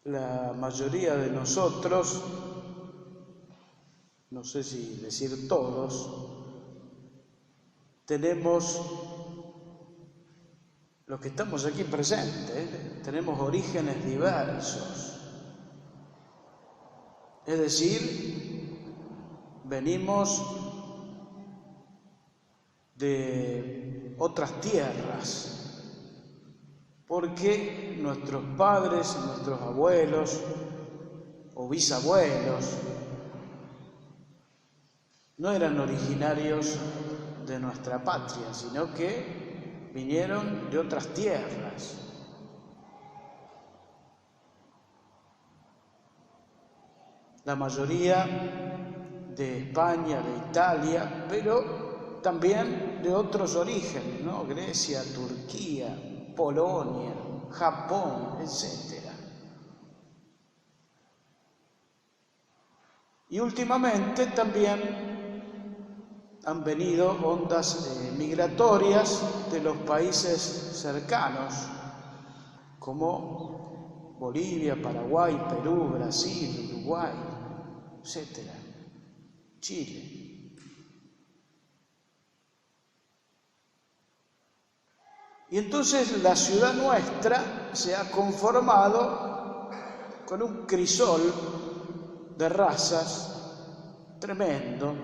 La mayoría de nosotros, no sé si decir todos, tenemos, los que estamos aquí presentes, tenemos orígenes diversos. Es decir, venimos de otras tierras, porque nuestros padres, nuestros abuelos o bisabuelos no eran originarios de nuestra patria, sino que vinieron de otras tierras. La mayoría de España, de Italia, pero también de otros orígenes, ¿no? Grecia, Turquía, Polonia, Japón, etc. Y últimamente también han venido ondas migratorias de los países cercanos, como Bolivia, Paraguay, Perú, Brasil, Uruguay, etc. Chile. Y entonces la ciudad nuestra se ha conformado con un crisol de razas tremendo,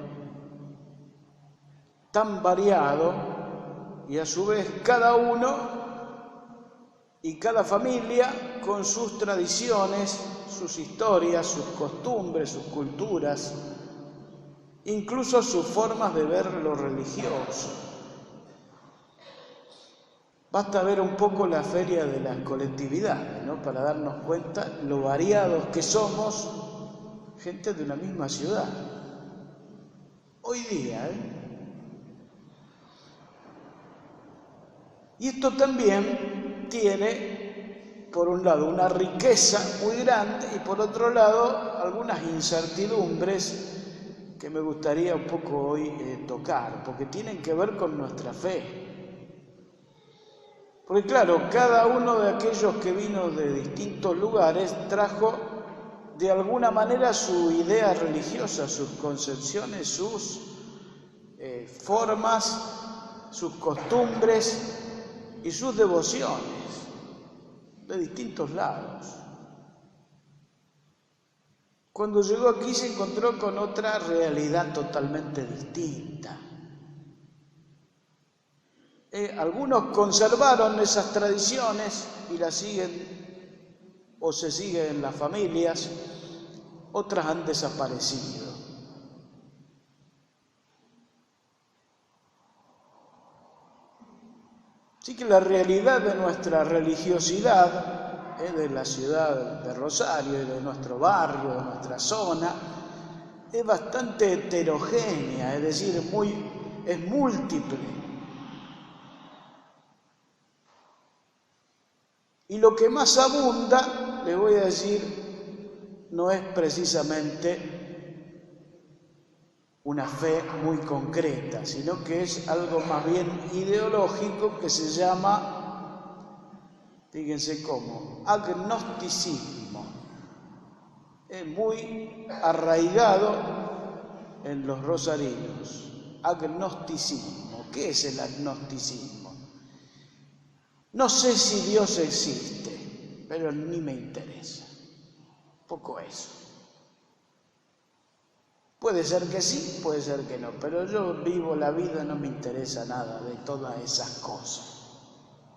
tan variado, y a su vez cada uno y cada familia con sus tradiciones, sus historias, sus costumbres, sus culturas, incluso sus formas de ver lo religioso. Basta ver un poco la feria de las colectividades, ¿no?, para darnos cuenta lo variados que somos, gente de una misma ciudad. Hoy día, Y esto también tiene, por un lado, una riqueza muy grande y por otro lado, algunas incertidumbres que me gustaría un poco hoy tocar, porque tienen que ver con nuestra fe. Porque claro, cada uno de aquellos que vino de distintos lugares trajo de alguna manera su idea religiosa, sus concepciones, sus formas, sus costumbres y sus devociones de distintos lados. Cuando llegó aquí se encontró con otra realidad totalmente distinta. Algunos conservaron esas tradiciones y las siguen o se siguen en las familias, otras han desaparecido. Así que la realidad de nuestra religiosidad, de la ciudad de Rosario y de nuestro barrio, de nuestra zona, es bastante heterogénea, es decir, es múltiple. Y lo que más abunda, le voy a decir, no es precisamente una fe muy concreta, sino que es algo más bien ideológico que se llama, fíjense cómo, agnosticismo. Es muy arraigado en los rosarinos. Agnosticismo. ¿Qué es el agnosticismo? No sé si Dios existe, pero ni me interesa. Poco eso. Puede ser que sí, puede ser que no, pero yo vivo la vida, no me interesa nada de todas esas cosas.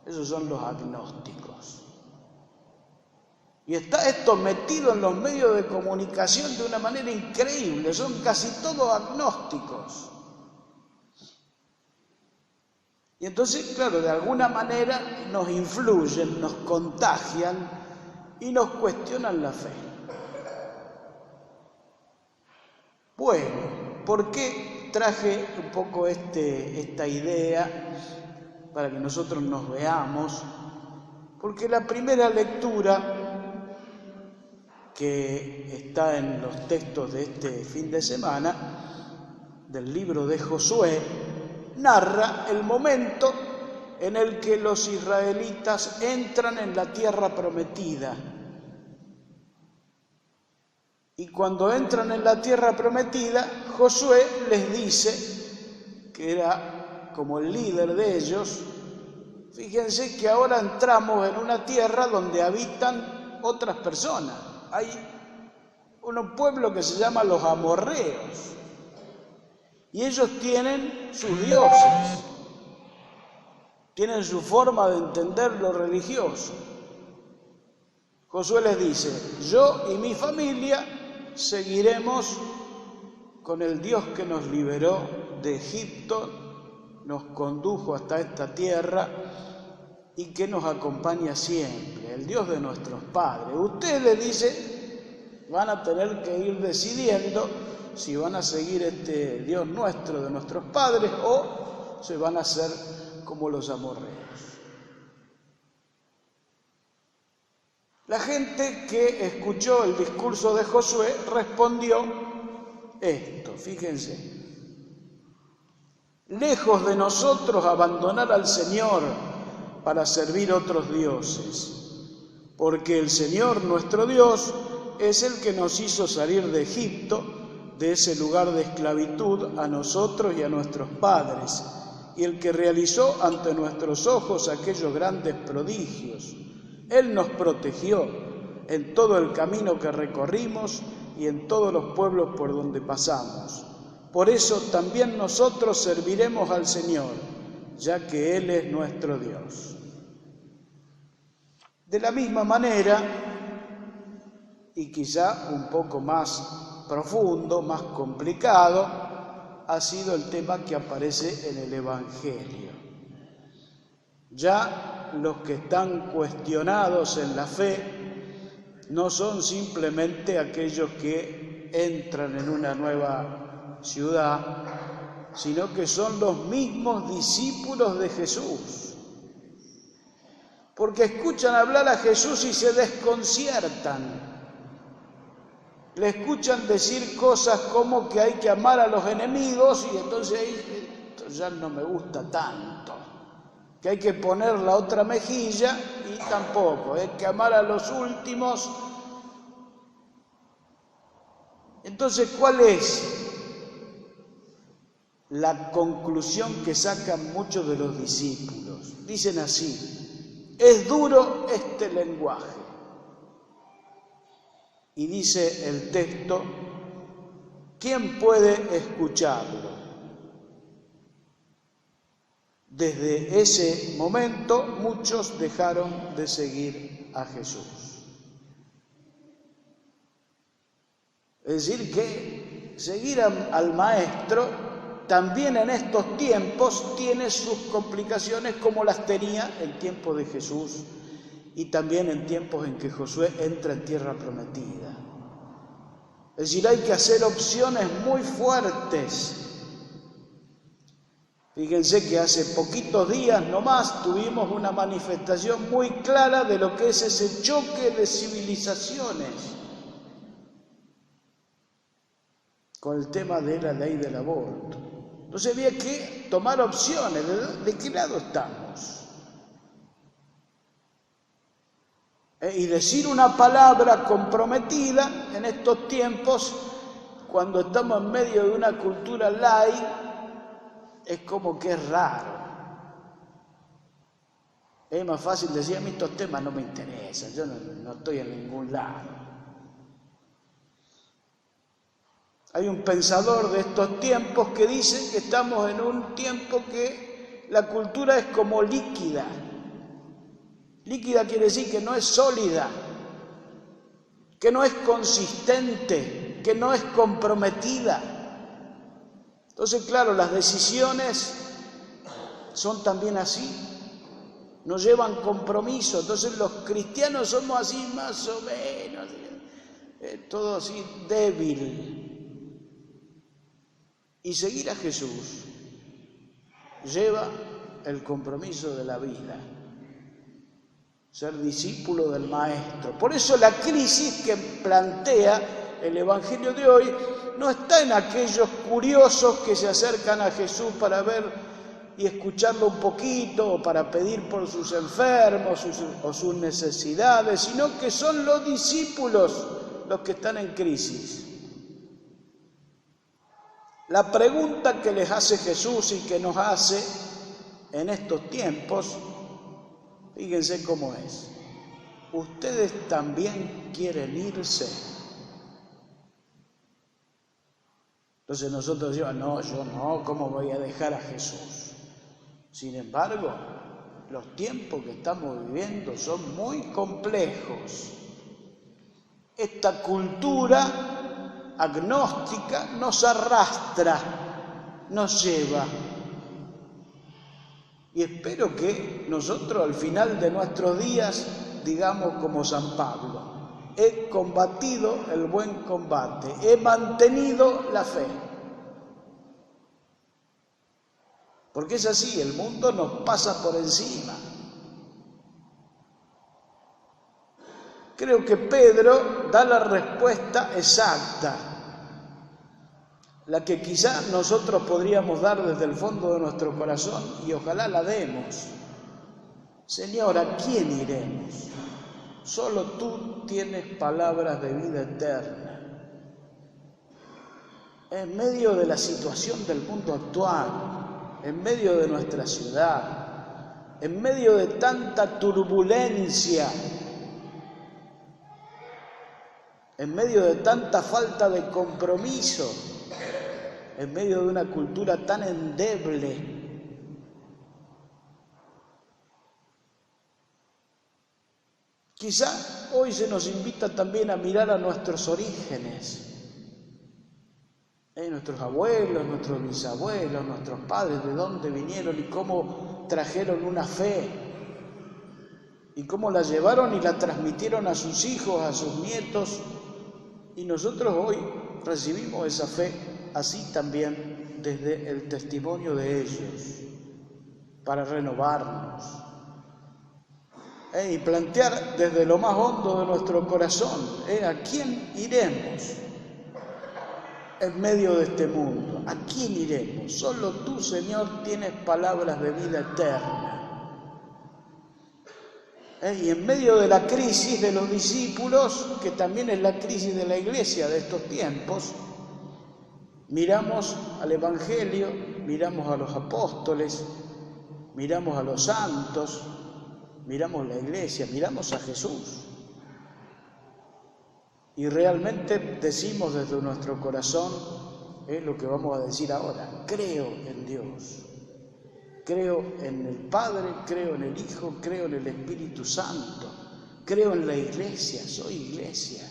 Esos son los agnósticos. Y está esto metido en los medios de comunicación de una manera increíble, son casi todos agnósticos. Y entonces, claro, de alguna manera nos influyen, nos contagian y nos cuestionan la fe. Bueno, ¿por qué traje un poco esta idea para que nosotros nos veamos? Porque la primera lectura que está en los textos de este fin de semana, del libro de Josué, narra el momento en el que los israelitas entran en la tierra prometida. Y cuando entran en la tierra prometida, Josué les dice, que era como el líder de ellos, fíjense que ahora entramos en una tierra donde habitan otras personas. Hay un pueblo que se llama los amorreos y ellos tienen sus dioses, tienen su forma de entender lo religioso. Josué les dice, yo y mi familia seguiremos con el Dios que nos liberó de Egipto, nos condujo hasta esta tierra y que nos acompaña siempre, el Dios de nuestros padres. Ustedes, dice, van a tener que ir decidiendo si van a seguir este Dios nuestro de nuestros padres o se van a hacer como los amorreos. La gente que escuchó el discurso de Josué respondió esto, fíjense. Lejos de nosotros abandonar al Señor para servir otros dioses, porque el Señor nuestro Dios es el que nos hizo salir de Egipto, de ese lugar de esclavitud, a nosotros y a nuestros padres, y el que realizó ante nuestros ojos aquellos grandes prodigios. Él nos protegió en todo el camino que recorrimos y en todos los pueblos por donde pasamos. Por eso también nosotros serviremos al Señor, ya que Él es nuestro Dios. De la misma manera, y quizá un poco más profundo, más complicado, ha sido el tema que aparece en el Evangelio. Ya los que están cuestionados en la fe no son simplemente aquellos que entran en una nueva ciudad, sino que son los mismos discípulos de Jesús, porque escuchan hablar a Jesús y se desconciertan. Le escuchan decir cosas como que hay que amar a los enemigos y entonces esto ya no me gusta tanto, que hay que poner la otra mejilla y tampoco, hay que amar a los últimos. Entonces, ¿cuál es la conclusión que sacan muchos de los discípulos? Dicen así, es duro este lenguaje. Y dice el texto, ¿quién puede escucharlo? Desde ese momento muchos dejaron de seguir a Jesús. Es decir, que seguir al Maestro también en estos tiempos tiene sus complicaciones como las tenía en tiempo de Jesús y también en tiempos en que Josué entra en tierra prometida. Es decir, hay que hacer opciones muy fuertes. Fíjense que hace poquitos días nomás tuvimos una manifestación muy clara de lo que es ese choque de civilizaciones con el tema de la ley del aborto. Entonces había que tomar opciones. ¿De qué lado estamos? Y decir una palabra comprometida en estos tiempos, cuando estamos en medio de una cultura light, es como que es raro. Es más fácil decir, a mí estos temas no me interesan, yo no estoy en ningún lado. Hay un pensador de estos tiempos que dice que estamos en un tiempo que la cultura es como líquida. Líquida quiere decir que no es sólida, que no es consistente, que no es comprometida. Entonces, claro, las decisiones son también así, no llevan compromiso. Entonces los cristianos somos así más o menos, todo así débil. Y seguir a Jesús lleva el compromiso de la vida, ser discípulo del Maestro. Por eso la crisis que plantea el Evangelio de hoy no está en aquellos curiosos que se acercan a Jesús para ver y escucharlo un poquito o para pedir por sus enfermos o sus necesidades, sino que son los discípulos los que están en crisis. La pregunta que les hace Jesús y que nos hace en estos tiempos, fíjense cómo es. ¿Ustedes también quieren irse? Entonces nosotros decimos, no, yo no, ¿cómo voy a dejar a Jesús? Sin embargo, los tiempos que estamos viviendo son muy complejos. Esta cultura agnóstica nos arrastra, nos lleva. Y espero que nosotros al final de nuestros días digamos como San Pablo, he combatido el buen combate, he mantenido la fe. Porque es así, el mundo nos pasa por encima. Creo que Pedro da la respuesta exacta, la que quizá nosotros podríamos dar desde el fondo de nuestro corazón y ojalá la demos. Señor, ¿a quién iremos? Solo tú tienes palabras de vida eterna. En medio de la situación del mundo actual, en medio de nuestra ciudad, en medio de tanta turbulencia, en medio de tanta falta de compromiso, en medio de una cultura tan endeble, quizá hoy se nos invita también a mirar a nuestros orígenes, nuestros abuelos, nuestros bisabuelos, nuestros padres, de dónde vinieron y cómo trajeron una fe, y cómo la llevaron y la transmitieron a sus hijos, a sus nietos, y nosotros hoy recibimos esa fe así también desde el testimonio de ellos, para renovarnos. Y plantear desde lo más hondo de nuestro corazón, ¿a quién iremos en medio de este mundo? ¿A quién iremos? Solo tú, Señor, tienes palabras de vida eterna. Y en medio de la crisis de los discípulos, que también es la crisis de la iglesia de estos tiempos, miramos al Evangelio, miramos a los apóstoles, miramos a los santos, miramos la iglesia, miramos a Jesús. Y realmente decimos desde nuestro corazón, es lo que vamos a decir ahora, creo en Dios, creo en el Padre, creo en el Hijo, creo en el Espíritu Santo, creo en la iglesia, soy iglesia.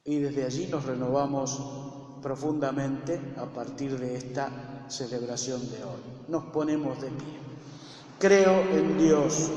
Y desde allí nos renovamos profundamente a partir de esta celebración de hoy. Nos ponemos de pie. Creo en Dios